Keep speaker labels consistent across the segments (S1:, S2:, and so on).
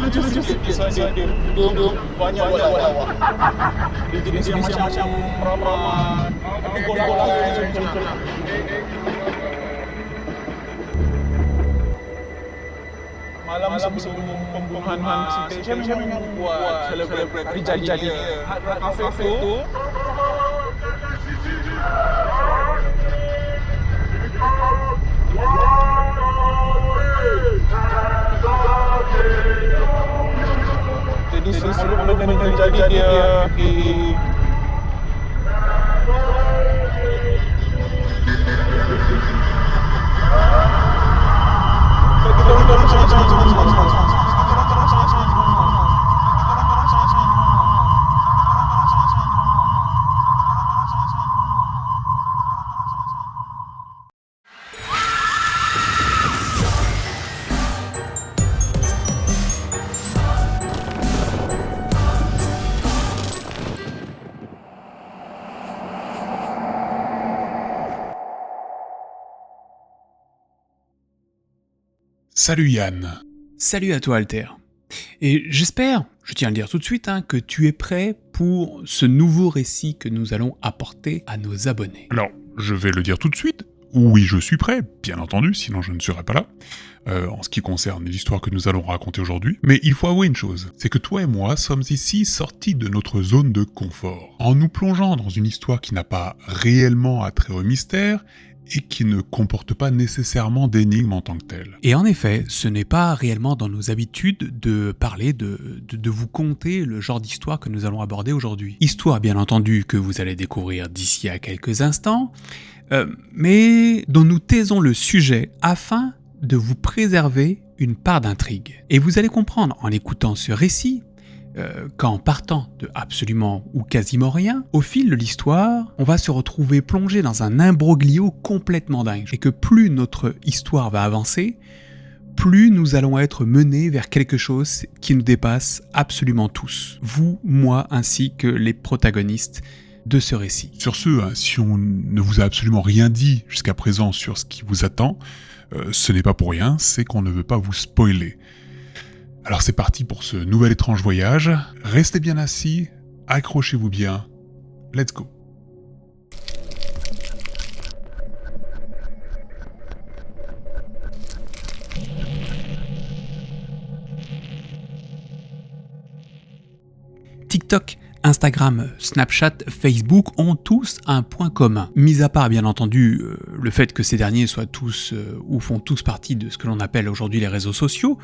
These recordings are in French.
S1: Ada sikit kisah dia. Dia banyak buat lawak. Dia jenis yang macam peramal. Tapi gol-gol lagi macam-macam. Malam sebelum pembunuhan si Tasha memang buat celebrate jadi Hard Rock Cafe tu. Jadi sebelum benda jadi dia pergi
S2: Salut Yann.
S3: Salut à toi Alter. Et j'espère, je tiens à le dire tout de suite, que tu es prêt pour ce nouveau récit que nous allons apporter à nos abonnés.
S2: Alors, je vais le dire tout de suite. Oui, je suis prêt, bien entendu, sinon je ne serais pas là, en ce qui concerne l'histoire que nous allons raconter aujourd'hui. Mais il faut avouer une chose, c'est que toi et moi sommes ici sortis de notre zone de confort, en nous plongeant dans une histoire qui n'a pas réellement attrait au mystère, et qui ne comporte pas nécessairement d'énigmes en tant que telle.
S3: Et en effet, ce n'est pas réellement dans nos habitudes de parler, de vous conter le genre d'histoire que nous allons aborder aujourd'hui. Histoire bien entendu que vous allez découvrir d'ici à quelques instants, mais dont nous taisons le sujet afin de vous préserver une part d'intrigue. Et vous allez comprendre en écoutant ce récit qu'en partant de absolument ou quasiment rien, au fil de l'histoire, on va se retrouver plongé dans un imbroglio complètement dingue. Et que plus notre histoire va avancer, plus nous allons être menés vers quelque chose qui nous dépasse absolument tous. Vous, moi, ainsi que les protagonistes de ce récit.
S2: Sur ce, si on ne vous a absolument rien dit jusqu'à présent sur ce qui vous attend, ce n'est pas pour rien, c'est qu'on ne veut pas vous spoiler. Alors c'est parti pour ce nouvel étrange voyage. Restez bien assis, accrochez-vous bien. Let's go.
S3: TikTok, Instagram, Snapchat, Facebook ont tous un point commun. Mis à part bien entendu le fait que ces derniers soient tous ou font tous partie de ce que l'on appelle aujourd'hui les réseaux sociaux,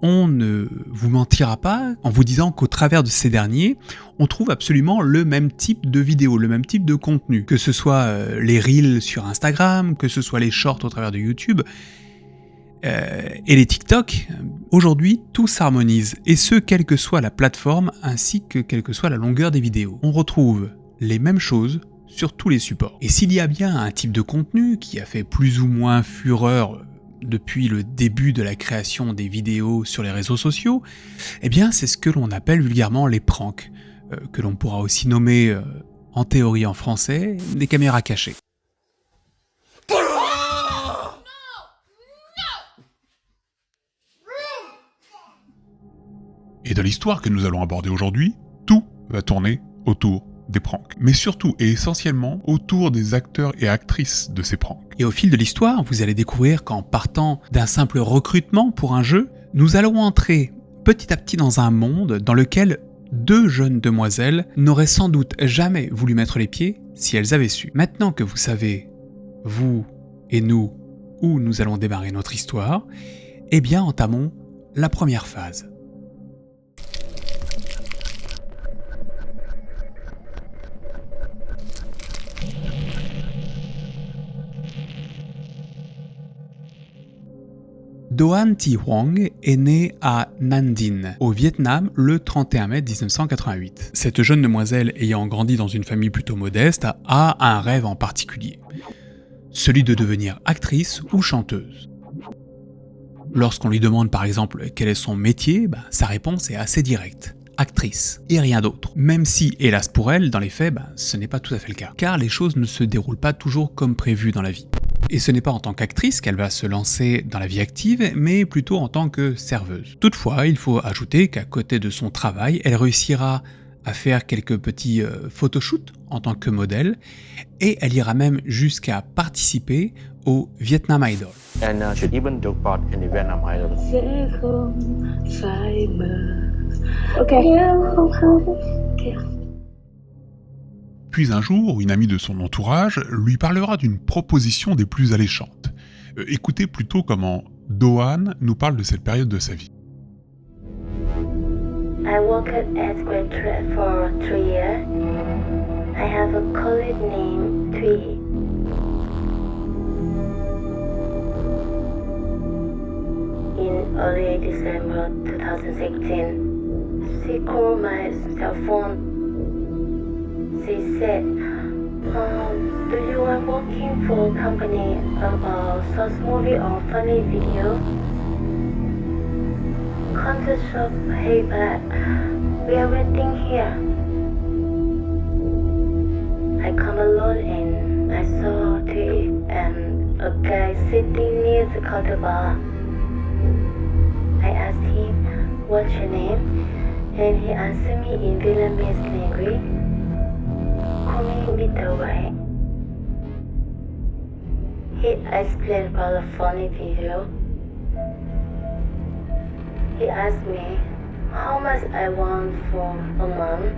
S3: on ne vous mentira pas en vous disant qu'au travers de ces derniers, on trouve absolument le même type de vidéos, le même type de contenu. Que ce soit les Reels sur Instagram, que ce soit les Shorts au travers de YouTube, et les TikTok, aujourd'hui tout s'harmonise, et ce quelle que soit la plateforme ainsi que quelle que soit la longueur des vidéos. On retrouve les mêmes choses sur tous les supports. Et s'il y a bien un type de contenu qui a fait plus ou moins fureur depuis le début de la création des vidéos sur les réseaux sociaux, eh bien c'est ce que l'on appelle vulgairement les pranks, que l'on pourra aussi nommer en théorie en français des caméras cachées.
S2: Et dans l'histoire que nous allons aborder aujourd'hui, tout va tourner autour des pranks. Mais surtout et essentiellement autour des acteurs et actrices de ces pranks.
S3: Et au fil de l'histoire, vous allez découvrir qu'en partant d'un simple recrutement pour un jeu, nous allons entrer petit à petit dans un monde dans lequel deux jeunes demoiselles n'auraient sans doute jamais voulu mettre les pieds si elles avaient su. Maintenant que vous savez, vous et nous, où nous allons démarrer notre histoire, eh bien entamons la première phase. Doan Thi Huong est née à Nam Dinh, au Vietnam, le 31 mai 1988. Cette jeune demoiselle, ayant grandi dans une famille plutôt modeste, a un rêve en particulier, celui de devenir actrice ou chanteuse. Lorsqu'on lui demande par exemple quel est son métier, sa réponse est assez directe. Actrice, et rien d'autre. Même si, hélas pour elle, dans les faits, ce n'est pas tout à fait le cas. Car les choses ne se déroulent pas toujours comme prévu dans la vie. Et ce n'est pas en tant qu'actrice qu'elle va se lancer dans la vie active, mais plutôt en tant que serveuse. Toutefois, il faut ajouter qu'à côté de son travail, elle réussira à faire quelques petits photoshoots en tant que modèle, et elle ira même jusqu'à participer au Vietnam Idol.
S4: And she even took part in the Vietnam Idol.
S2: Puis un jour, une amie de son entourage lui parlera d'une proposition des plus alléchantes. Écoutez plutôt comment Do-han nous parle de cette période de sa vie.
S5: I worked as waitress for 3 years. I have a colleague named Thuy. In early December 2016, she called my cell phone. She said, do you want working for a company about short movie or funny video? Content shop, hey, but we are waiting here. I come alone and I saw Thuy and a guy sitting near the counter bar. I asked him, what's your name? And he answered me in Vietnamese language. Call me Mr. White. He explained about a funny video. He asked me how much I want for a month.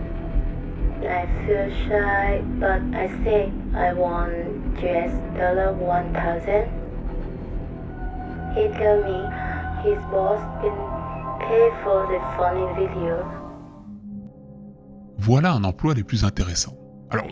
S5: I feel shy, but I say I want $1,000. He told me his boss can pay for the funny video.
S2: Voilà un emploi des plus intéressants. Alors,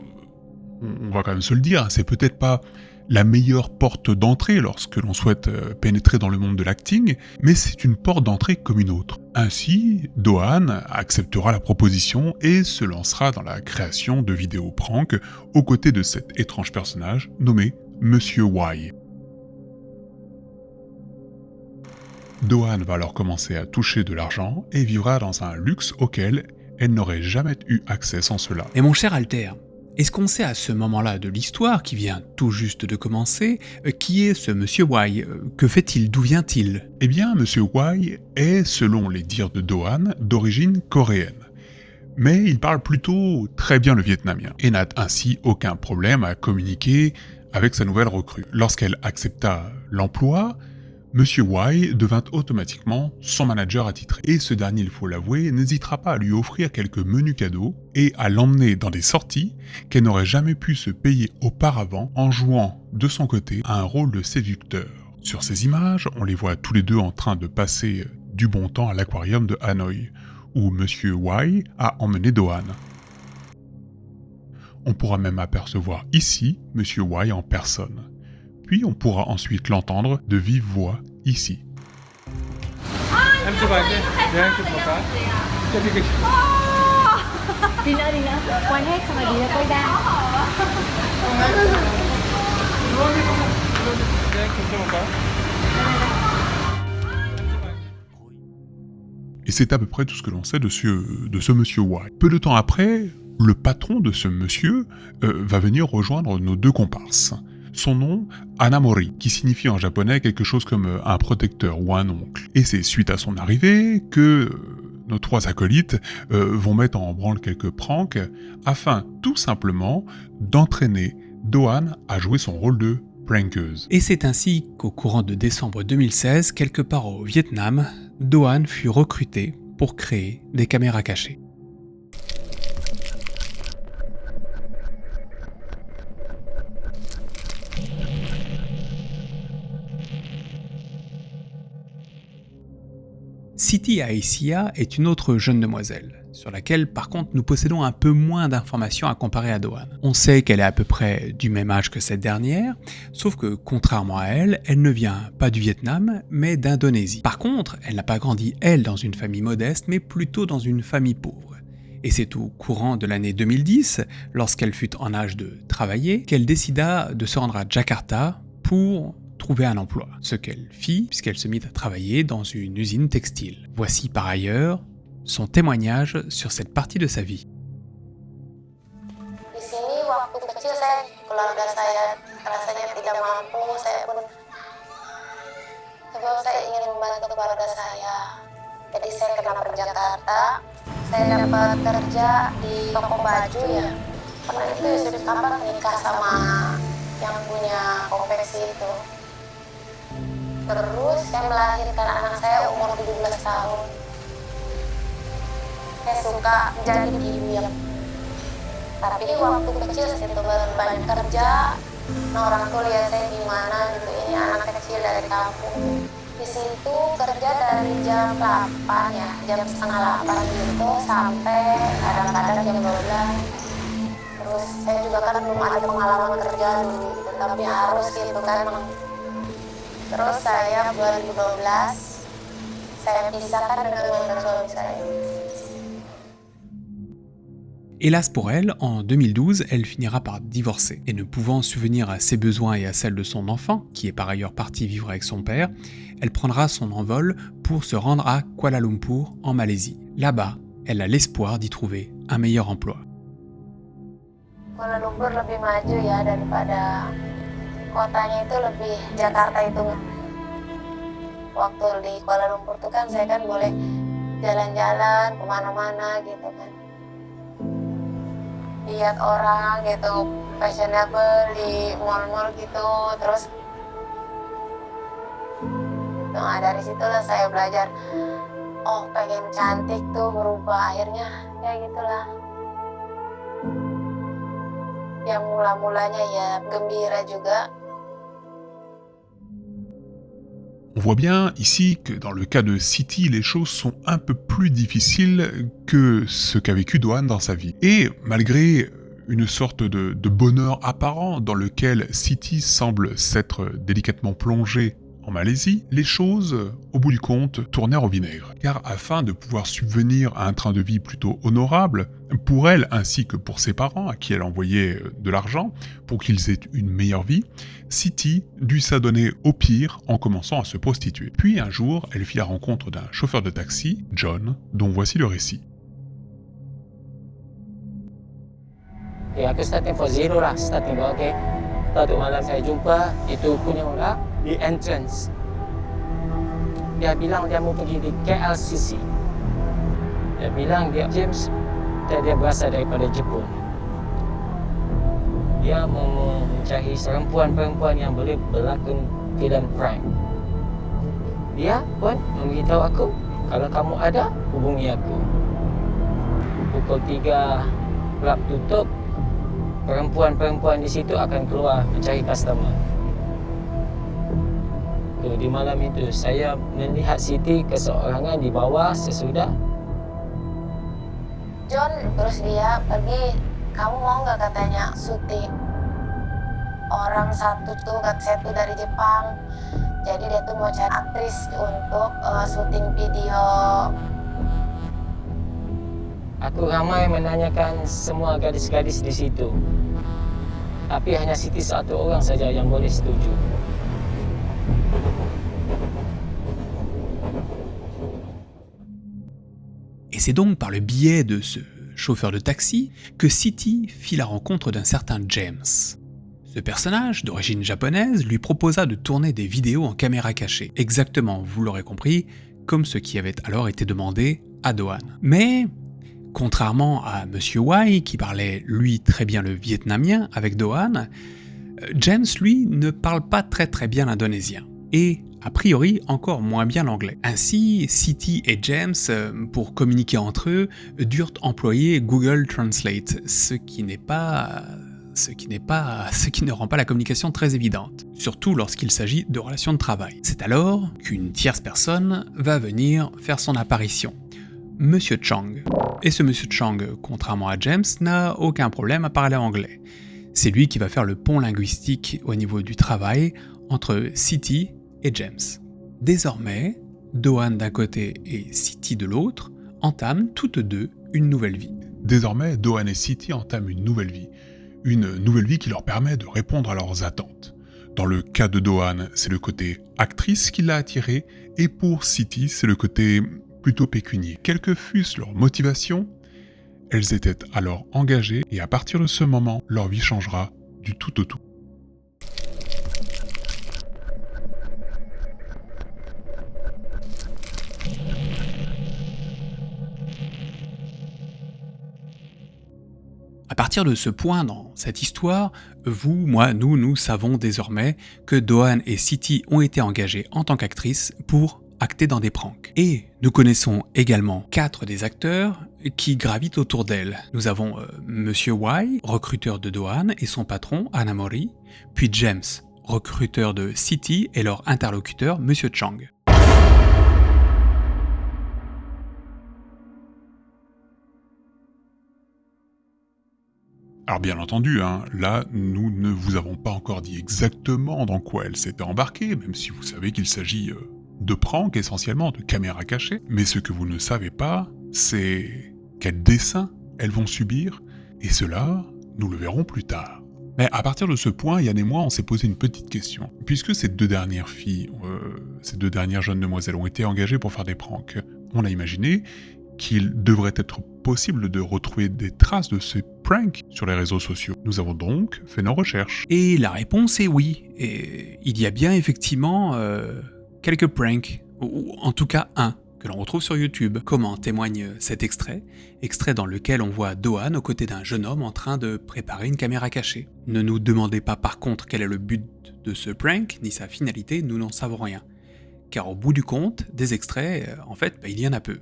S2: on va quand même se le dire, c'est peut-être pas la meilleure porte d'entrée lorsque l'on souhaite pénétrer dans le monde de l'acting, mais c'est une porte d'entrée comme une autre. Ainsi, Do-han acceptera la proposition et se lancera dans la création de vidéos prank aux côtés de cet étrange personnage nommé Monsieur Y. Do-han va alors commencer à toucher de l'argent et vivra dans un luxe auquel elle n'aurait jamais eu accès sans cela.
S3: Et mon cher Alter, est-ce qu'on sait à ce moment-là de l'histoire, qui vient tout juste de commencer, qui est ce Monsieur Y? Que fait-il? D'où vient-il?
S2: Eh bien, Monsieur Y est, selon les dires de Do-han, d'origine coréenne. Mais il parle plutôt très bien le vietnamien, et n'a ainsi aucun problème à communiquer avec sa nouvelle recrue. Lorsqu'elle accepta l'emploi, Monsieur Y devint automatiquement son manager attitré. Et ce dernier, il faut l'avouer, n'hésitera pas à lui offrir quelques menus cadeaux et à l'emmener dans des sorties qu'elle n'aurait jamais pu se payer auparavant en jouant de son côté à un rôle de séducteur. Sur ces images, on les voit tous les deux en train de passer du bon temps à l'aquarium de Hanoï, où Monsieur Y a emmené Do-han. On pourra même apercevoir ici Monsieur Y en personne. Puis on pourra ensuite l'entendre de vive voix ici.
S6: Em chụp ảnh đi, để anh chụp một cái. Cho đi kịch.
S7: Đi nữa, quay hết xong rồi đi ra quay ra.
S6: Để anh chụp cho một cái.
S2: Et c'est à peu près tout ce que l'on sait de ce Monsieur Y. Peu de temps après, le patron de ce monsieur va venir rejoindre nos deux comparses. Son nom, Hanamori, qui signifie en japonais quelque chose comme un protecteur ou un oncle. Et c'est suite à son arrivée que nos trois acolytes vont mettre en branle quelques pranks afin tout simplement d'entraîner Do-han à jouer son rôle de prankeuse.
S3: Et c'est ainsi qu'au courant de décembre 2016, quelque part au Vietnam, Do-han fut recruté pour créer des caméras cachées. Siti Aicia est une autre jeune demoiselle, sur laquelle par contre nous possédons un peu moins d'informations à comparer à Do-han. On sait qu'elle est à peu près du même âge que cette dernière, sauf que contrairement à elle, elle ne vient pas du Vietnam, mais d'Indonésie. Par contre, elle n'a pas grandi elle dans une famille modeste, mais plutôt dans une famille pauvre. Et c'est au courant de l'année 2010, lorsqu'elle fut en âge de travailler, qu'elle décida de se rendre à Jakarta pour trouver un emploi, ce qu'elle fit puisqu'elle se mit à travailler dans une usine textile. Voici par ailleurs son témoignage sur cette partie de sa vie.
S5: Di sini waktu kecil saya keluarga saya rasanya tidak mampu, saya pun sebab saya ingin membantu keluarga saya. Jadi saya kenapa ke Jakarta, saya dapat kerja di toko baju ya. Karena itu nikah sama yang punya konveksi itu. Terus saya melahirkan anak saya umur 17 tahun. Saya suka jadi ibu. Tapi waktu kecil saya tuh banyak kerja. Nah orang tua lihat saya gimana gitu, ini anak kecil dari kampung. Di situ kerja dari jam 8 ya, jam setengah 8 gitu sampai kadang-kadang jam 12. Terus saya juga kan belum ada pengalaman kerja dulu gitu, tapi harus gitu kan. Terus saya 2012 saya pisahkan dengan suami saya.
S3: Hélas pour elle, en 2012, elle finira par divorcer. Et ne pouvant subvenir à ses besoins et à celles de son enfant, qui est par ailleurs parti vivre avec son père, elle prendra son envol pour se rendre à Kuala Lumpur, en Malaisie. Là-bas, elle a l'espoir d'y trouver un meilleur emploi.
S5: Kuala Lumpur lebih maju ya daripada kotanya itu lebih Jakarta itu. Waktu di Kuala Lumpur tuh kan saya kan boleh jalan-jalan kemana-mana gitu kan. Lihat orang gitu, fashionable di mall-mall gitu, terus nah dari situlah saya belajar, oh pengen cantik tuh berubah, akhirnya ya gitulah. Yang mula-mulanya ya gembira juga.
S2: On voit bien ici que dans le cas de Siti, les choses sont un peu plus difficiles que ce qu'a vécu Doan dans sa vie. Et malgré une sorte de bonheur apparent dans lequel Siti semble s'être délicatement plongé en Malaisie, les choses, au bout du compte, tournèrent au vinaigre. Car afin de pouvoir subvenir à un train de vie plutôt honorable, pour elle ainsi que pour ses parents, à qui elle envoyait de l'argent, pour qu'ils aient une meilleure vie, Siti dut s'adonner au pire en commençant à se prostituer. Puis un jour, elle fit la rencontre d'un chauffeur de taxi, John, dont voici le récit.
S8: Okay, aku starting for zero lah, starting buat okay. Satu malam saya jumpa itu punya orang di entrance. Dia bilang dia mau pergi di KLCC. Dia bilang dia James, dia berasal daripada Jepun. Dia mau mencari perempuan-perempuan yang boleh berlakon filem crime. Dia pun memberitahu aku, kalau kamu ada, hubungi aku. Pukul 3 klub tutup, perempuan-perempuan di situ akan keluar mencari customer. Di malam itu saya melihat Siti keseorangan di bawah sesudah.
S5: John terus dia pergi, kamu mau nggak katanya syuting. Orang satu tuh dari Jepang, jadi dia tuh mau cari aktris untuk syuting video.
S8: Aku ramai menanyakan semua gadis-gadis di situ. Tapi hanya Siti satu orang saja yang boleh setuju.
S3: Et c'est donc par le biais de ce chauffeur de taxi que Siti fit la rencontre d'un certain James. Ce personnage, d'origine japonaise, lui proposa de tourner des vidéos en caméra cachée, exactement, vous l'aurez compris, comme ce qui avait alors été demandé à Doan. Mais, contrairement à Monsieur Y, qui parlait lui très bien le vietnamien avec Doan, James, lui, ne parle pas très bien l'indonésien. Et, a priori, encore moins bien l'anglais. Ainsi, Siti et James, pour communiquer entre eux, durent employer Google Translate, ce qui ne rend pas la communication très évidente, surtout lorsqu'il s'agit de relations de travail. C'est alors qu'une tierce personne va venir faire son apparition, Monsieur Chang. Et ce Monsieur Chang, contrairement à James, n'a aucun problème à parler anglais. C'est lui qui va faire le pont linguistique au niveau du travail entre Siti et James. Désormais, Doan d'un côté et Siti de l'autre entament toutes deux une nouvelle vie.
S2: Désormais, Doan et Siti entament une nouvelle vie. Une nouvelle vie qui leur permet de répondre à leurs attentes. Dans le cas de Doan, c'est le côté actrice qui l'a attirée, et pour Siti, c'est le côté plutôt pécunier. Quelle que fût leur motivation, elles étaient alors engagées, et à partir de ce moment, leur vie changera du tout au tout.
S3: À partir de ce point dans cette histoire, vous, moi, nous savons désormais que Doan et Siti ont été engagés en tant qu'actrices pour acter dans des pranks. Et nous connaissons également 4 des acteurs qui gravitent autour d'elle. Nous avons Monsieur Y, recruteur de Doan, et son patron, Anna Mori, puis James, recruteur de Siti, et leur interlocuteur, Monsieur Chang.
S2: Alors bien entendu, là, nous ne vous avons pas encore dit exactement dans quoi elle s'était embarquée, même si vous savez qu'il s'agit de pranks essentiellement, de caméras cachées. Mais ce que vous ne savez pas, c'est quels dessins elles vont subir, et cela, nous le verrons plus tard. Mais à partir de ce point, Yann et moi, on s'est posé une petite question. Puisque ces 2 dernières filles, ces 2 dernières jeunes demoiselles ont été engagées pour faire des pranks, on a imaginé qu'il devrait être possible de retrouver des traces de ces pranks sur les réseaux sociaux. Nous avons donc fait nos recherches.
S3: Et la réponse est oui. Et il y a bien effectivement quelques pranks, ou en tout cas un, que l'on retrouve sur YouTube. Comme en témoigne cet extrait dans lequel on voit Doan aux côtés d'un jeune homme en train de préparer une caméra cachée. Ne nous demandez pas par contre quel est le but de ce prank, ni sa finalité, nous n'en savons rien. Car au bout du compte, des extraits, en fait, il y en a peu.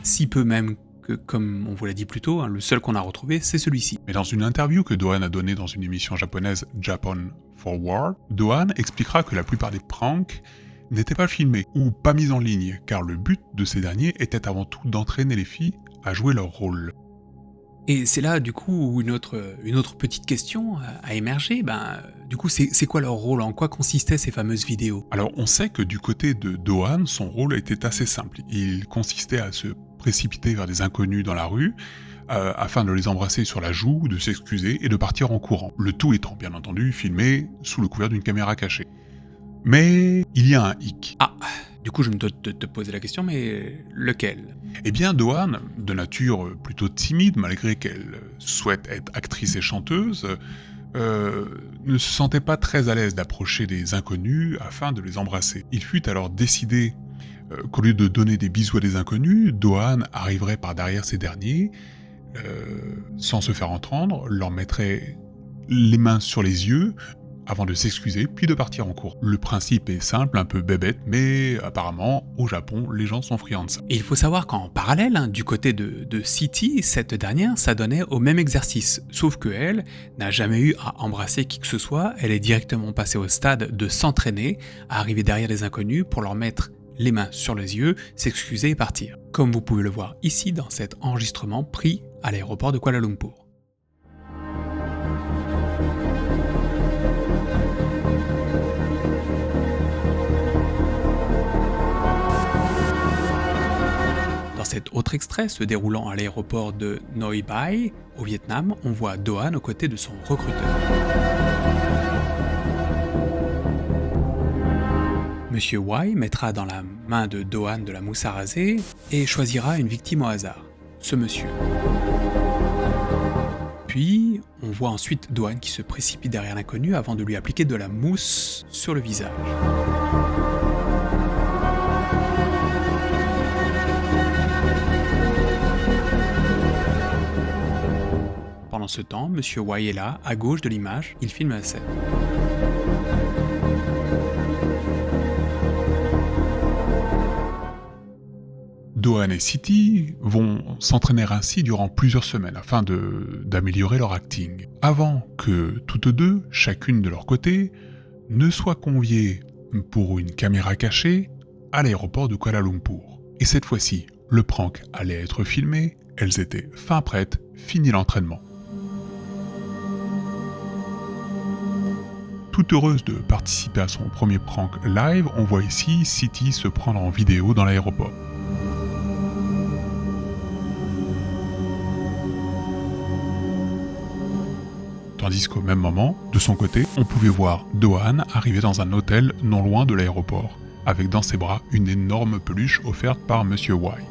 S3: Si peu même que, comme on vous l'a dit plus tôt, le seul qu'on a retrouvé, c'est celui-ci.
S2: Mais dans une interview que Doan a donnée dans une émission japonaise Japan Forward, Doan expliquera que la plupart des pranks n'étaient pas filmés ou pas mis en ligne, car le but de ces derniers était avant tout d'entraîner les filles à jouer leur rôle.
S3: Et c'est là, du coup, où une autre petite question a émergé. Du coup, c'est quoi leur rôle? En quoi consistaient ces fameuses vidéos?
S2: Alors, on sait que du côté de Doan, son rôle était assez simple. Il consistait à se précipiter vers des inconnus dans la rue, afin de les embrasser sur la joue, de s'excuser et de partir en courant. Le tout étant, bien entendu, filmé sous le couvert d'une caméra cachée. Mais il y a un hic.
S3: Ah, du coup, je me dois de te poser la question, mais lequel?
S2: Eh bien, Doan, de nature plutôt timide, malgré qu'elle souhaite être actrice et chanteuse, ne se sentait pas très à l'aise d'approcher des inconnus afin de les embrasser. Il fut alors décidé qu'au lieu de donner des bisous à des inconnus, Doan arriverait par derrière ces derniers, sans se faire entendre, leur mettrait les mains sur les yeux, avant de s'excuser, puis de partir en cours. Le principe est simple, un peu bébête, mais apparemment, au Japon, les gens sont friands de ça.
S3: Et il faut savoir qu'en parallèle, du côté de Siti, cette dernière s'adonnait au même exercice, sauf que elle n'a jamais eu à embrasser qui que ce soit, elle est directement passée au stade de s'entraîner, à arriver derrière les inconnus pour leur mettre les mains sur les yeux, s'excuser et partir. Comme vous pouvez le voir ici dans cet enregistrement pris à l'aéroport de Kuala Lumpur. Dans cet autre extrait, se déroulant à l'aéroport de Noi Bai, au Vietnam, on voit Doan aux côtés de son recruteur. Monsieur Y mettra dans la main de Doan de la mousse à raser et choisira une victime au hasard, ce monsieur. Puis, on voit ensuite Doan qui se précipite derrière l'inconnu avant de lui appliquer de la mousse sur le visage. Pendant ce temps, Monsieur Y est là, à gauche de l'image, il filme la scène.
S2: Doan et Siti vont s'entraîner ainsi durant plusieurs semaines afin d'améliorer leur acting, avant que toutes deux, chacune de leur côté, ne soient conviées pour une caméra cachée à l'aéroport de Kuala Lumpur. Et cette fois-ci, le prank allait être filmé, elles étaient fin prêtes, fini l'entraînement. Toute heureuse de participer à son premier prank live, on voit ici Siti se prendre en vidéo dans l'aéroport. Tandis qu'au même moment, de son côté, on pouvait voir Doan arriver dans un hôtel non loin de l'aéroport, avec dans ses bras une énorme peluche offerte par Monsieur Y.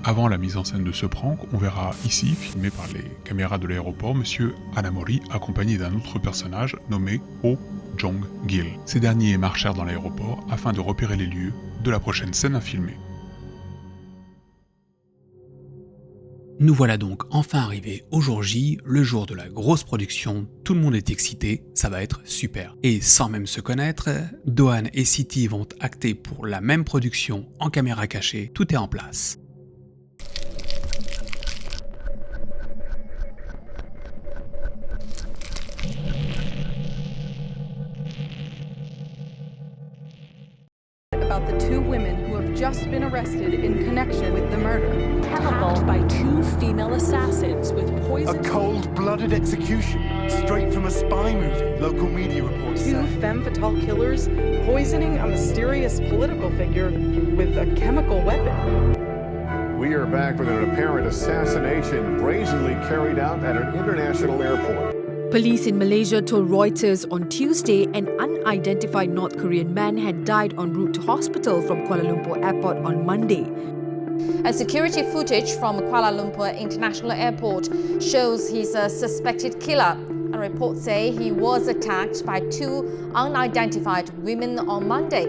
S2: Avant la mise en scène de ce prank, on verra ici, filmé par les caméras de l'aéroport, Monsieur Anamori accompagné d'un autre personnage nommé Ho Jong-gil. Ces derniers marchèrent dans l'aéroport afin de repérer les lieux de la prochaine scène à filmer.
S3: Nous voilà donc enfin arrivés au jour J, le jour de la grosse production, tout le monde est excité, ça va être super. Et sans même se connaître, Do-han et Siti vont acter pour la même production en caméra cachée, tout est en place.
S9: About the two women who have just been arrested in connection with the murder.
S10: Attacked by two female assassins with poison.
S11: A cold-blooded execution, straight from a spy movie, local media reports
S9: Two
S11: say.
S9: femme fatale killers poisoning a mysterious political figure with a chemical weapon.
S12: We are back with an apparent assassination brazenly carried out at an international airport.
S10: Police in Malaysia told Reuters on Tuesday an unidentified North Korean man had died en route to hospital from Kuala Lumpur Airport on Monday.
S7: And security footage from Kuala Lumpur International Airport shows he's a suspected killer. And reports say he was attacked by two unidentified women on Monday.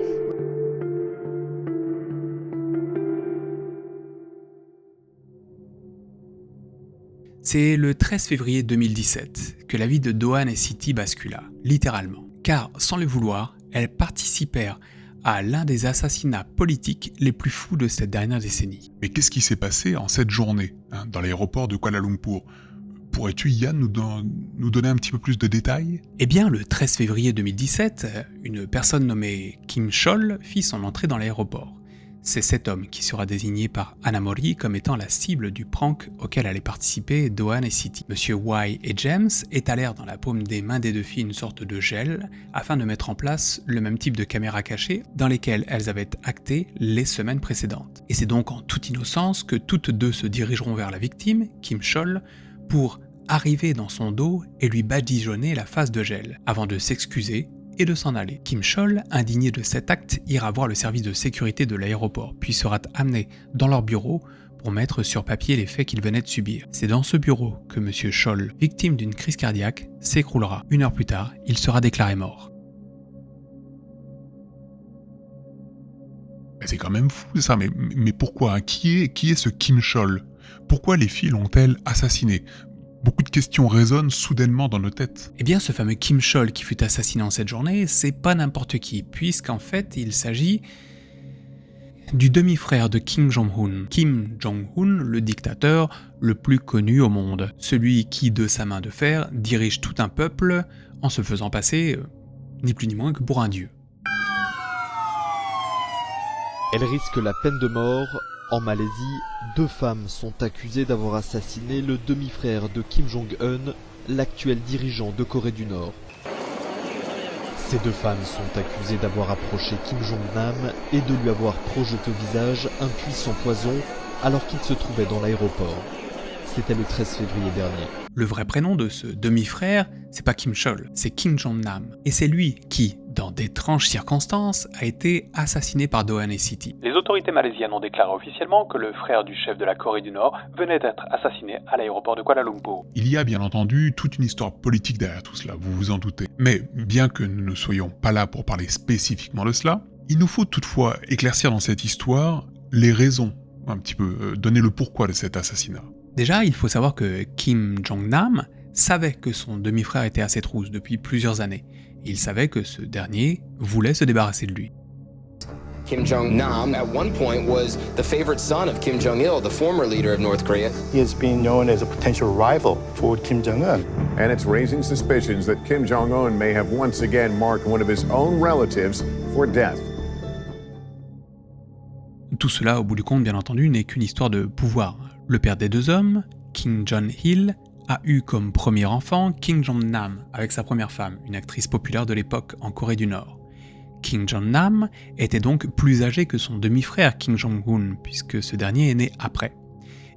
S3: C'est le 13 février 2017 que la vie de Do-han et Siti bascula, littéralement. Car, sans le vouloir, elles participèrent à l'un des assassinats politiques les plus fous de cette dernière décennie.
S2: Mais qu'est-ce qui s'est passé en cette journée, dans l'aéroport de Kuala Lumpur? Pourrais-tu, Yann, nous donner un petit peu plus de détails?
S3: Eh bien, le 13 février 2017, une personne nommée Kim Chol fit son entrée dans l'aéroport. C'est cet homme qui sera désigné par Anamori comme étant la cible du prank auquel allaient participer Do-han et Siti. Monsieur Y et James étalèrent dans la paume des mains des deux filles une sorte de gel afin de mettre en place le même type de caméras cachées dans lesquelles elles avaient acté les semaines précédentes. Et c'est donc en toute innocence que toutes deux se dirigeront vers la victime, Kim Chol, pour arriver dans son dos et lui badigeonner la face de gel, avant de s'excuser et de s'en aller. Kim Chol, indigné de cet acte, ira voir le service de sécurité de l'aéroport, puis sera amené dans leur bureau pour mettre sur papier les faits qu'il venait de subir. C'est dans ce bureau que Monsieur Chol, victime d'une crise cardiaque, s'écroulera. 1 heure plus tard, il sera déclaré mort.
S2: C'est quand même fou ça, mais pourquoi? Qui est ce Kim Chol? Pourquoi les filles l'ont-elles assassiné? Beaucoup de questions résonnent soudainement dans nos têtes.
S3: Eh bien, ce fameux Kim Chol qui fut assassiné en cette journée, c'est pas n'importe qui, puisqu'en fait, il s'agit du demi-frère de Kim Jong-un. Kim Jong-un, le dictateur le plus connu au monde. Celui qui, de sa main de fer, dirige tout un peuple en se faisant passer, ni plus ni moins que pour un dieu.
S13: Elle risque la peine de mort. En Malaisie, 2 femmes sont accusées d'avoir assassiné le demi-frère de Kim Jong-un, l'actuel dirigeant de Corée du Nord. Ces 2 femmes sont accusées d'avoir approché Kim Jong-nam et de lui avoir projeté au visage un puissant poison alors qu'il se trouvait dans l'aéroport. C'était le 13 février dernier.
S3: Le vrai prénom de ce demi-frère, c'est pas Kim Chol, c'est Kim Jong-nam. Et c'est lui qui, dans d'étranges circonstances, a été assassiné par Do-han et Siti.
S14: Les autorités malaisiennes ont déclaré officiellement que le frère du chef de la Corée du Nord venait d'être assassiné à l'aéroport de Kuala Lumpur.
S2: Il y a bien entendu toute une histoire politique derrière tout cela, vous vous en doutez. Mais bien que nous ne soyons pas là pour parler spécifiquement de cela, il nous faut toutefois éclaircir dans cette histoire les raisons, un petit peu donner le pourquoi de cet assassinat.
S3: Déjà, il faut savoir que Kim Jong-nam savait que son demi-frère était à ses trousses depuis plusieurs années. Il savait que ce dernier voulait se débarrasser de lui.
S15: Kim Jong-nam, at one point, was the favorite son of Kim Jong-il, the former leader of North Korea.
S16: He has been known as a potential rival for Kim Jong-un.
S12: And it's raising suspicions that Kim Jong-un may have once again marked one of his own relatives for death.
S3: Tout cela, au bout du compte, bien entendu, n'est qu'une histoire de pouvoir. Le père des 2 hommes, Kim Jong-il, a eu comme premier enfant Kim Jong-nam avec sa première femme, une actrice populaire de l'époque en Corée du Nord. Kim Jong-nam était donc plus âgé que son demi-frère Kim Jong-un, puisque ce dernier est né après.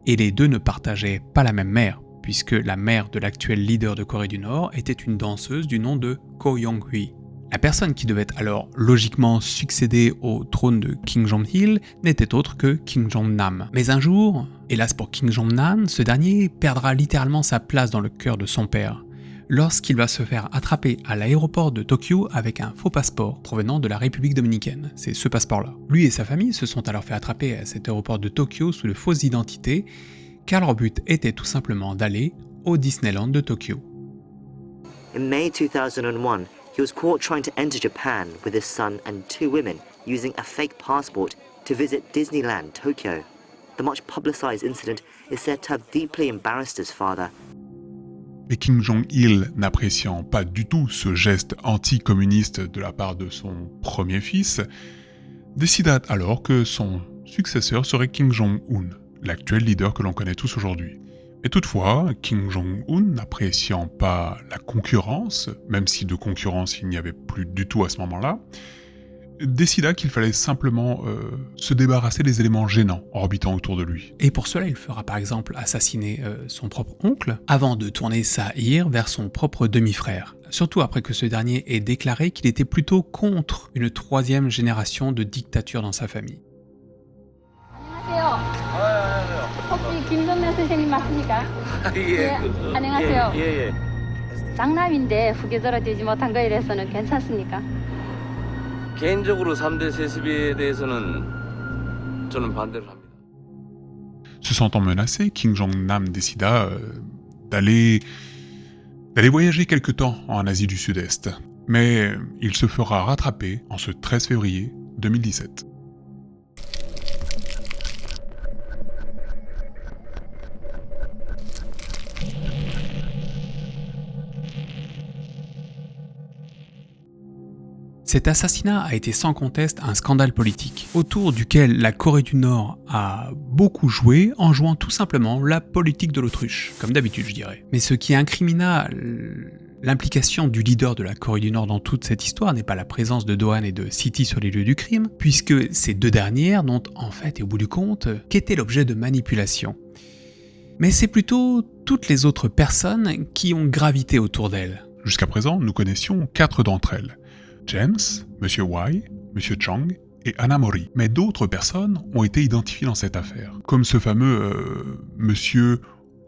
S3: Et les deux ne partageaient pas la même mère, puisque la mère de l'actuel leader de Corée du Nord était une danseuse du nom de Ko Young-hui. La personne qui devait alors logiquement succéder au trône de Kim Jong-il n'était autre que Kim Jong-nam. Mais un jour, hélas pour Kim Jong-nam, ce dernier perdra littéralement sa place dans le cœur de son père, lorsqu'il va se faire attraper à l'aéroport de Tokyo avec un faux passeport provenant de la République dominicaine. C'est ce passeport-là. Lui et sa famille se sont alors fait attraper à cet aéroport de Tokyo sous de fausses identités, car leur but était tout simplement d'aller au Disneyland de Tokyo.
S17: In May 2001, he was caught trying to enter Japan with his son and 2 women using a fake passport to visit Disneyland, Tokyo. The much publicized incident is said to have deeply embarrassed his father.
S2: Mais Kim Jong-il, n'appréciant pas du tout ce geste anticommuniste de la part de son premier fils, décida alors que son successeur serait Kim Jong-un, l'actuel leader que l'on connaît tous aujourd'hui. Et toutefois, Kim Jong-un, n'appréciant pas la concurrence, même si de concurrence il n'y avait plus du tout à ce moment-là, décida qu'il fallait simplement se débarrasser des éléments gênants orbitant autour de lui.
S3: Et pour cela, il fera par exemple assassiner son propre oncle, avant de tourner sa ire vers son propre demi-frère. Surtout après que ce dernier ait déclaré qu'il était plutôt contre une 3e génération de dictature dans sa famille.
S18: 혹시 김정남 선생님 맞습니까? 예. 안녕하세요.
S19: 예.
S18: 장남인데 후계자로 되지 못한 거에 대해서는 괜찮습니까?
S19: 개인적으로 3대 세습에 대해서는 저는 반대를 합니다.
S2: Se sentant menacé, Kim Jong-nam décida d'aller voyager quelque temps en Asie du Sud-Est. Mais il se fera rattraper en ce 13 février 2017.
S3: Cet assassinat a été sans conteste un scandale politique, autour duquel la Corée du Nord a beaucoup joué en jouant tout simplement la politique de l'autruche, comme d'habitude je dirais. Mais ce qui incrimina l'implication du leader de la Corée du Nord dans toute cette histoire n'est pas la présence de Do-han et de Siti sur les lieux du crime, puisque ces 2 dernières n'ont en fait et au bout du compte qu'étaient l'objet de manipulation. Mais c'est plutôt toutes les autres personnes qui ont gravité autour d'elles.
S2: Jusqu'à présent, nous connaissions 4 d'entre elles. James, Monsieur Wai, Monsieur Chang et Anna Mori. Mais d'autres personnes ont été identifiées dans cette affaire, comme ce fameux Monsieur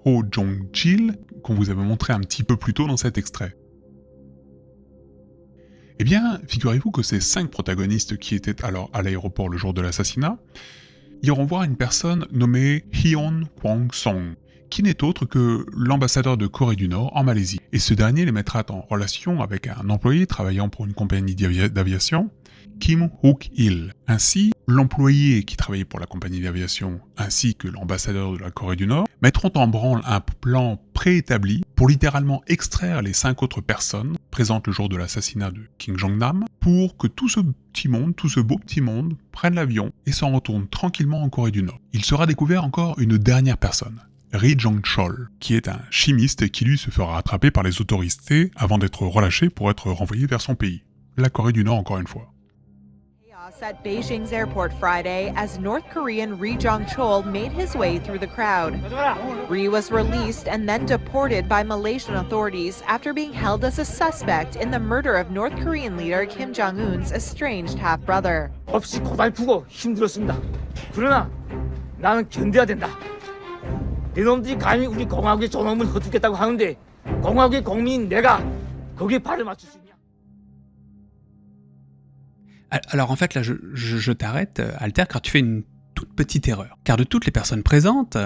S2: Ho Jong-jil qu'on vous avait montré un petit peu plus tôt dans cet extrait. Eh bien, figurez-vous que ces 5 protagonistes qui étaient alors à l'aéroport le jour de l'assassinat iront voir une personne nommée Hyun Kwang-song, qui n'est autre que l'ambassadeur de Corée du Nord en Malaisie. Et ce dernier les mettra en relation avec un employé travaillant pour une compagnie d'aviation, Kim Hook-il. Ainsi, l'employé qui travaillait pour la compagnie d'aviation ainsi que l'ambassadeur de la Corée du Nord mettront en branle un plan préétabli pour littéralement extraire les 5 autres personnes présentes le jour de l'assassinat de Kim Jong-nam pour que tout ce beau petit monde prenne l'avion et s'en retourne tranquillement en Corée du Nord. Il sera découvert encore une dernière personne, Ri Jong-chol, qui est un chimiste et qui lui se fera attraper par les autorités avant d'être relâché pour être renvoyé vers son pays, la Corée du Nord encore une fois.
S20: At Beijing's airport Friday as North Korean Ri Jong-chol made his way through the crowd. Ri was released and then deported by Malaysian authorities after being held as a suspect in the murder of North Korean leader Kim Jong-un's estranged half-brother.
S21: 없이 고달프고 힘들었습니다. 그러나 나는 견뎌야 된다. 네놈들이 감히 우리 공화국의 존엄을 헛죽겠다고 하는데 공화국의 국민인 내가 거기에 발을 맞출 수 있냐?
S3: Alors en fait là je t'arrête Alter car tu fais une toute petite erreur. Car de toutes les personnes présentes,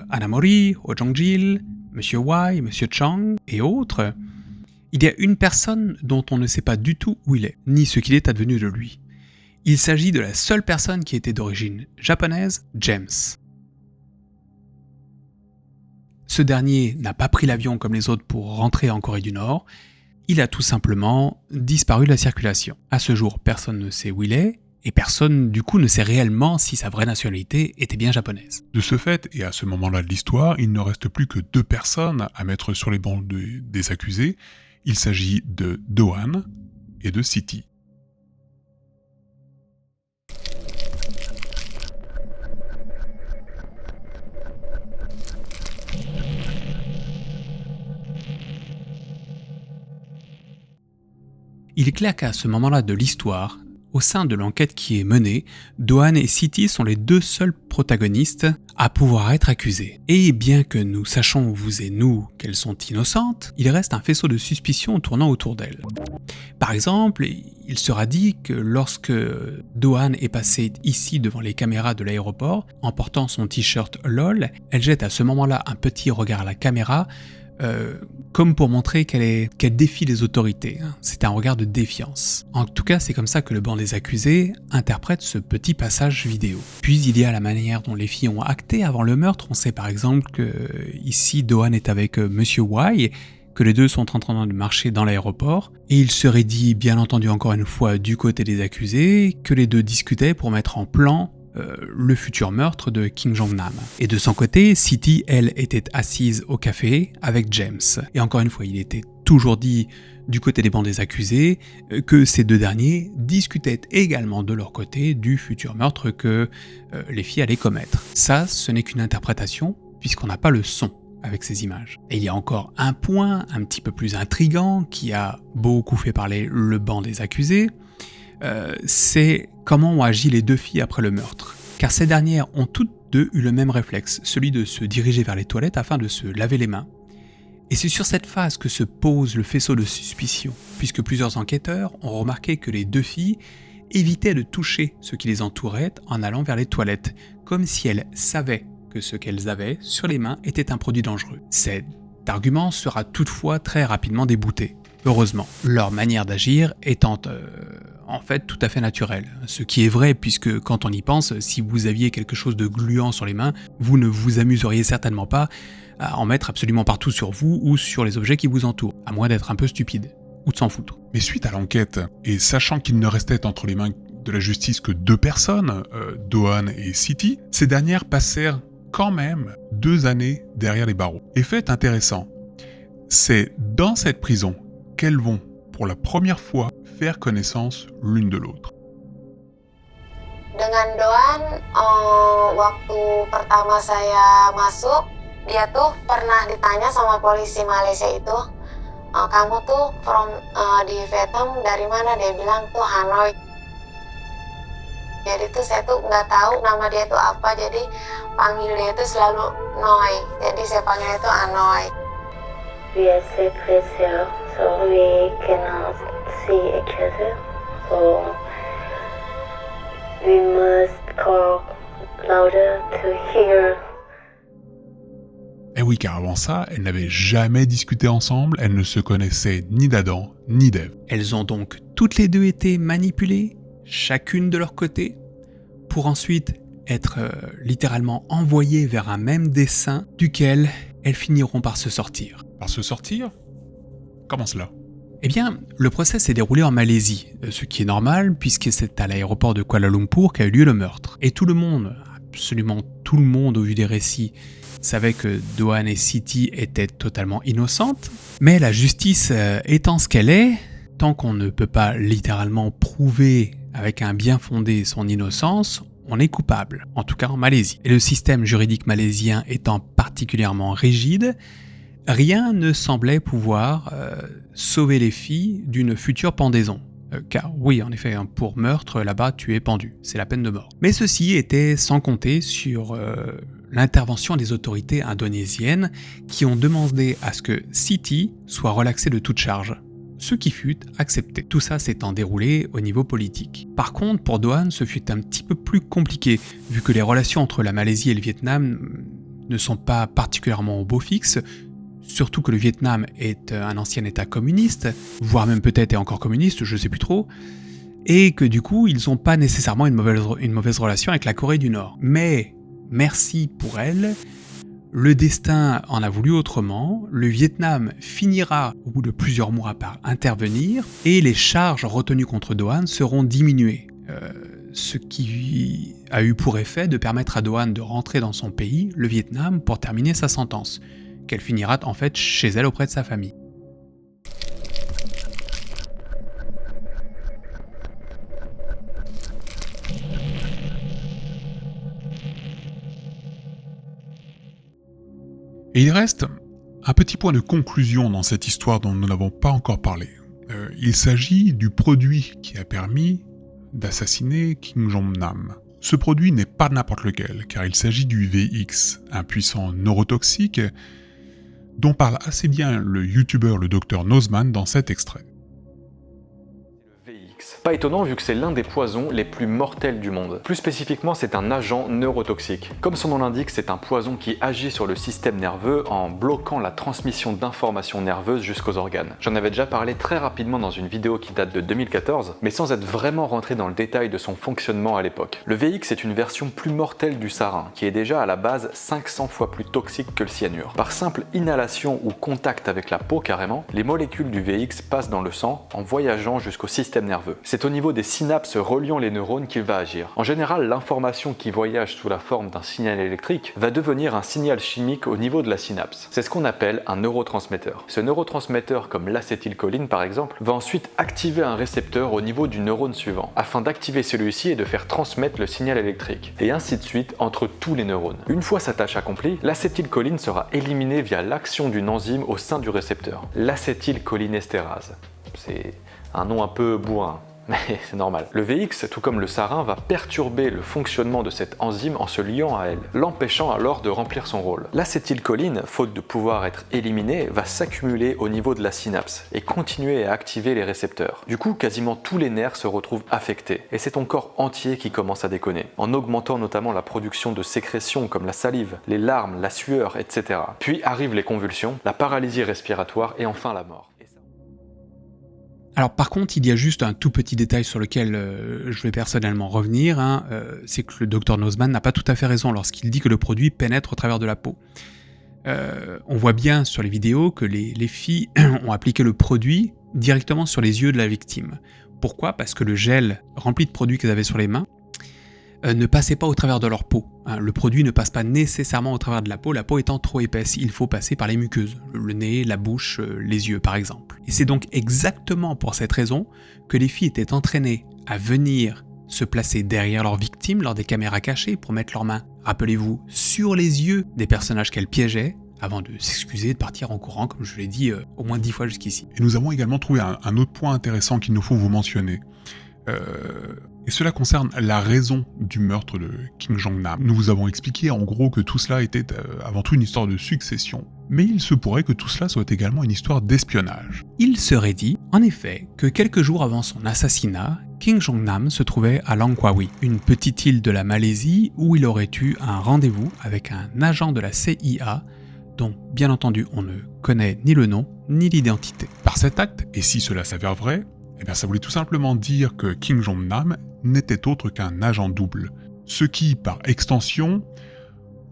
S3: Anna Mori, Ho Jong-jil, Monsieur Wai, Monsieur Chang et autres, il y a une personne dont on ne sait pas du tout où il est, ni ce qu'il est advenu de lui. Il s'agit de la seule personne qui était d'origine japonaise, James. Ce dernier n'a pas pris l'avion comme les autres pour rentrer en Corée du Nord, il a tout simplement disparu de la circulation. À ce jour, personne ne sait où il est, et personne du coup ne sait réellement si sa vraie nationalité était bien japonaise.
S2: De ce fait, et à ce moment-là de l'histoire, il ne reste plus que 2 personnes à mettre sur les bancs des accusés. Il s'agit de Do-han et de Siti.
S3: Il est clair qu'à ce moment-là de l'histoire, au sein de l'enquête qui est menée, Do-han et Siti sont les deux seuls protagonistes à pouvoir être accusés. Et bien que nous sachions, vous et nous, qu'elles sont innocentes, il reste un faisceau de suspicions tournant autour d'elles. Par exemple, il sera dit que lorsque Do-han est passée ici devant les caméras de l'aéroport, en portant son t-shirt LOL, elle jette à ce moment-là un petit regard à la caméra, comme pour montrer qu'elle défie les autorités. C'est un regard de défiance. En tout cas, c'est comme ça que le banc des accusés interprète ce petit passage vidéo. Puis il y a la manière dont les filles ont acté avant le meurtre. On sait par exemple que ici Do-han est avec Monsieur Y, que les deux sont en train de marcher dans l'aéroport, et il serait dit, bien entendu encore une fois du côté des accusés, que les deux discutaient pour mettre en plan le futur meurtre de Kim Jong-nam. Et de son côté, Siti, elle, était assise au café avec James. Et encore une fois, il était toujours dit du côté des bancs des accusés que ces deux derniers discutaient également de leur côté du futur meurtre que les filles allaient commettre. Ça, ce n'est qu'une interprétation, puisqu'on n'a pas le son avec ces images. Et il y a encore un point un petit peu plus intriguant qui a beaucoup fait parler le banc des accusés, c'est comment ont agi les deux filles après le meurtre. Car ces dernières ont toutes deux eu le même réflexe, celui de se diriger vers les toilettes afin de se laver les mains. Et c'est sur cette phase que se pose le faisceau de suspicion, puisque plusieurs enquêteurs ont remarqué que les deux filles évitaient de toucher ce qui les entourait en allant vers les toilettes, comme si elles savaient que ce qu'elles avaient sur les mains était un produit dangereux. Cet argument sera toutefois très rapidement débouté. Heureusement, leur manière d'agir étant en fait tout à fait naturelle. Ce qui est vrai puisque quand on y pense, si vous aviez quelque chose de gluant sur les mains, vous ne vous amuseriez certainement pas à en mettre absolument partout sur vous ou sur les objets qui vous entourent, à moins d'être un peu stupide, ou de s'en foutre.
S2: Mais suite à l'enquête, et sachant qu'il ne restait entre les mains de la justice que deux personnes, Do-han et Siti, ces dernières passèrent quand même 2 années derrière les barreaux. Et fait intéressant, c'est dans cette prison qu'elles vont, pour la première fois, faire connaissance l'une de l'autre.
S1: Dengan Do-han, waktu pertama saya masuk, dia tuh pernah ditanya sama polisi Malaysia itu, kamu tuh di Vietnam dari mana? Dia bilang tuh Hanoi. Jadi tuh saya tuh nggak tahu nama dia itu apa, jadi panggil dia itu selalu Noi. Jadi saya panggil itu Hanoi.
S5: We are secret cell, so we cannot see each other. So we must call louder to hear.
S2: Et oui, car avant ça, elles n'avaient jamais discuté ensemble, elles ne se connaissaient ni d'Adam, ni d'Ève.
S3: Elles ont donc toutes les deux été manipulées, chacune de leur côté, pour ensuite être littéralement envoyées vers un même dessein duquel elles finiront par se sortir.
S2: Par se sortir ? Comment cela ?
S3: Eh bien, le procès s'est déroulé en Malaisie, ce qui est normal puisque c'est à l'aéroport de Kuala Lumpur qu'a eu lieu le meurtre. Et tout le monde, absolument tout le monde au vu des récits, savait que Do-han et Siti étaient totalement innocentes, mais la justice étant ce qu'elle est, tant qu'on ne peut pas littéralement prouver avec un bien fondé son innocence, on est coupable, en tout cas en Malaisie. Et le système juridique malaisien étant particulièrement rigide, rien ne semblait pouvoir sauver les filles d'une future pendaison. Car oui, en effet, pour meurtre, là-bas, tu es pendu, c'est la peine de mort. Mais ceci était sans compter sur l'intervention des autorités indonésiennes qui ont demandé à ce que Siti soit relaxée de toute charge, ce qui fut accepté. Tout ça s'étant déroulé au niveau politique. Par contre, pour Do-han, ce fut un petit peu plus compliqué, vu que les relations entre la Malaisie et le Vietnam ne sont pas particulièrement au beau fixe, surtout que le Vietnam est un ancien état communiste, voire même peut-être est encore communiste, je sais plus trop, et que du coup, ils n'ont pas nécessairement une mauvaise relation avec la Corée du Nord. Mais, merci pour elle, le destin en a voulu autrement, le Vietnam finira au bout de plusieurs mois par intervenir, et les charges retenues contre Do-han seront diminuées. Ce qui a eu pour effet de permettre à Do-han de rentrer dans son pays, le Vietnam, pour terminer sa sentence, qu'elle finira en fait chez elle auprès de sa famille.
S2: Et il reste un petit point de conclusion dans cette histoire dont nous n'avons pas encore parlé. Il s'agit du produit qui a permis d'assassiner Kim Jong-nam. Ce produit n'est pas n'importe lequel, car il s'agit du VX, un puissant neurotoxique dont parle assez bien le youtubeur le Dr Nozman dans cet extrait.
S4: Pas étonnant vu que c'est l'un des poisons les plus mortels du monde. Plus spécifiquement, c'est un agent neurotoxique. Comme son nom l'indique, c'est un poison qui agit sur le système nerveux en bloquant la transmission d'informations nerveuses jusqu'aux organes. J'en avais déjà parlé très rapidement dans une vidéo qui date de 2014, mais sans être vraiment rentré dans le détail de son fonctionnement à l'époque. Le VX est une version plus mortelle du sarin, qui est déjà à la base 500 fois plus toxique que le cyanure. Par simple inhalation ou contact avec la peau carrément, les molécules du VX passent dans le sang en voyageant jusqu'au système nerveux. C'est au niveau des synapses reliant les neurones qu'il va agir. En général, l'information qui voyage sous la forme d'un signal électrique va devenir un signal chimique au niveau de la synapse. C'est ce qu'on appelle un neurotransmetteur. Ce neurotransmetteur, comme l'acétylcholine par exemple, va ensuite activer un récepteur au niveau du neurone suivant, afin d'activer celui-ci et de faire transmettre le signal électrique, et ainsi de suite entre tous les neurones. Une fois sa tâche accomplie, l'acétylcholine sera éliminée via l'action d'une enzyme au sein du récepteur, l'acétylcholinestérase. C'est un nom un peu bourrin, mais c'est normal. Le VX, tout comme le sarin, va perturber le fonctionnement de cette enzyme en se liant à elle, l'empêchant alors de remplir son rôle. L'acétylcholine, faute de pouvoir être éliminée, va s'accumuler au niveau de la synapse et continuer à activer les récepteurs. Du coup, quasiment tous les nerfs se retrouvent affectés, et c'est ton corps entier qui commence à déconner, en augmentant notamment la production de sécrétions comme la salive, les larmes, la sueur, etc. Puis arrivent les convulsions, la paralysie respiratoire et enfin la mort.
S3: Alors par contre, il y a juste un tout petit détail sur lequel je vais personnellement revenir, c'est que le Dr Nozman n'a pas tout à fait raison lorsqu'il dit que le produit pénètre au travers de la peau. On voit bien sur les vidéos que les filles ont appliqué le produit directement sur les yeux de la victime. Pourquoi ? Parce que le gel rempli de produits qu'elles avaient sur les mains ne passait pas au travers de leur peau. Le produit ne passe pas nécessairement au travers de la peau étant trop épaisse, il faut passer par les muqueuses, le nez, la bouche, les yeux par exemple. Et c'est donc exactement pour cette raison que les filles étaient entraînées à venir se placer derrière leur victime lors des caméras cachées pour mettre leurs mains, rappelez-vous, sur les yeux des personnages qu'elles piégeaient, avant de s'excuser, de partir en courant, comme je l'ai dit au moins 10 fois jusqu'ici.
S2: Et nous avons également trouvé un autre point intéressant qu'il nous faut vous mentionner. Et cela concerne la raison du meurtre de Kim Jong-nam. Nous vous avons expliqué en gros que tout cela était avant tout une histoire de succession, mais il se pourrait que tout cela soit également une histoire d'espionnage.
S3: Il serait dit, en effet, que quelques jours avant son assassinat, Kim Jong-nam se trouvait à Langkawi, une petite île de la Malaisie où il aurait eu un rendez-vous avec un agent de la CIA dont, bien entendu, on ne connaît ni le nom ni l'identité.
S2: Par cet acte, et si cela s'avère vrai, eh bien ça voulait tout simplement dire que Kim Jong-nam n'était autre qu'un agent double, ce qui, par extension,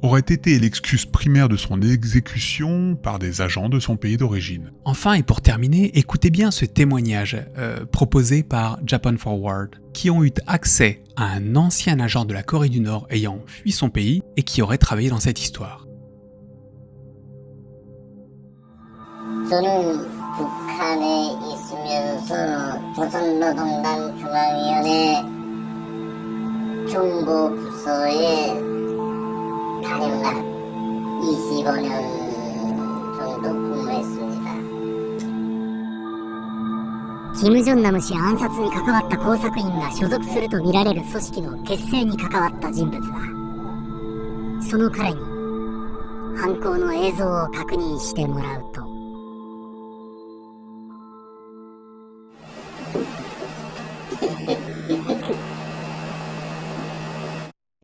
S2: aurait été l'excuse primaire de son exécution par des agents de son pays d'origine.
S3: Enfin, et pour terminer, écoutez bien ce témoignage proposé par Japan Forward, qui ont eu accès à un ancien agent de la Corée du Nord ayant fui son pays et qui aurait travaillé dans cette histoire.
S22: 북한에 있으면서 조선노동당 중앙위원회 정보부서에 다녔나 25년 정도 근무했습니다.
S23: 김정남氏暗殺に関わった工作員が所属するとみられる組織の結成に関わった人物だ。その彼に犯行の映像を確認してもらうと。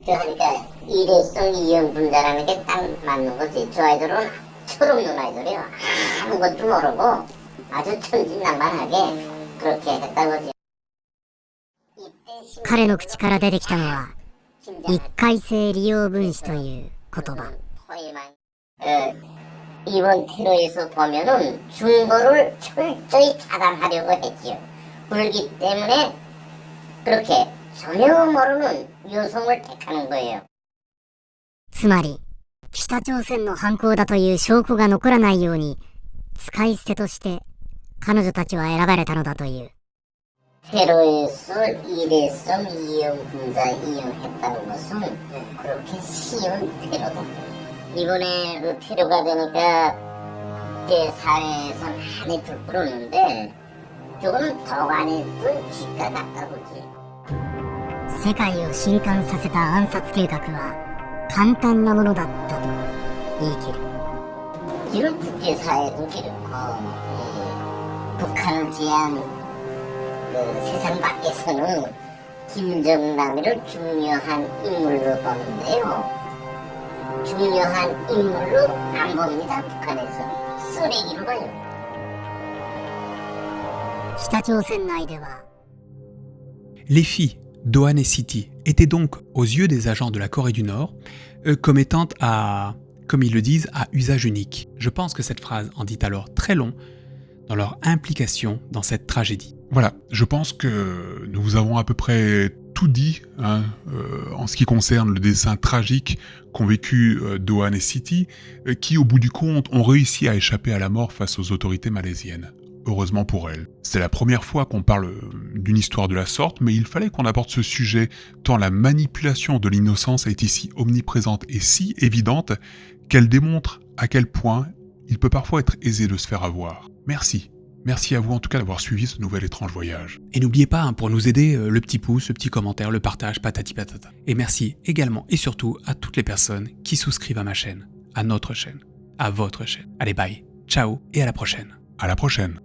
S22: 그러니까 일회성 이형 분자라는 게 딱 맞는 거지. 저 아이들은 초록 눈 아이들이요. 아무것도 모르고 아주 천진난만하게 그렇게 했다는 거지.
S23: 彼の口から出てきたのは一回性利用分子という言葉。
S22: 이번 테러에서 보면은 중고를 철저히 차단하려고 했지요. 그렇기 때문에 그렇게 전혀 모르는 여성을 택하는 거예요.
S23: つまり北朝鮮の犯行だという証拠が残らないように使い捨てとして彼女たちは選ばれたのだという。
S22: 테러에서 일회성 이용 분자 이용했다는 것은 그렇게 쉬운 테러다. 이번에 그 테러가 되니까 그 사회에서 많이 부끄러웠는데 조금 더 많이 둔 지가 같다고지.
S23: 世界を震撼させた暗殺計画は簡単なものだったと言い切る。
S22: 지금 국제사회도 그렇고 북한을 제한 세상 밖에서는 김정남이를 중요한 인물로 보는데요. 중요한 인물로 안 봅니다. 북한에서 쓰레기로 봐요.
S23: 北朝鮮内では
S3: Les filles d'Ohane City étaient donc, aux yeux des agents de la Corée du Nord, comme étant comme ils le disent, à usage unique. Je pense que cette phrase en dit alors très long dans leur implication dans cette tragédie.
S2: Voilà, je pense que nous vous avons à peu près tout dit en ce qui concerne le destin tragique qu'ont vécu d'Ohane City, qui au bout du compte ont réussi à échapper à la mort face aux autorités malaisiennes. Heureusement pour elles. C'est la première fois qu'on parle d'une histoire de la sorte, mais il fallait qu'on aborde ce sujet tant la manipulation de l'innocence est ici omniprésente et si évidente qu'elle démontre à quel point il peut parfois être aisé de se faire avoir. Merci. Merci à vous en tout cas d'avoir suivi ce nouvel étrange voyage.
S3: Et n'oubliez pas, pour nous aider, le petit pouce, le petit commentaire, le partage, patati patata. Et merci également et surtout à toutes les personnes qui souscrivent à ma chaîne, à notre chaîne, à votre chaîne. Allez bye, ciao et à la prochaine.
S2: À la prochaine.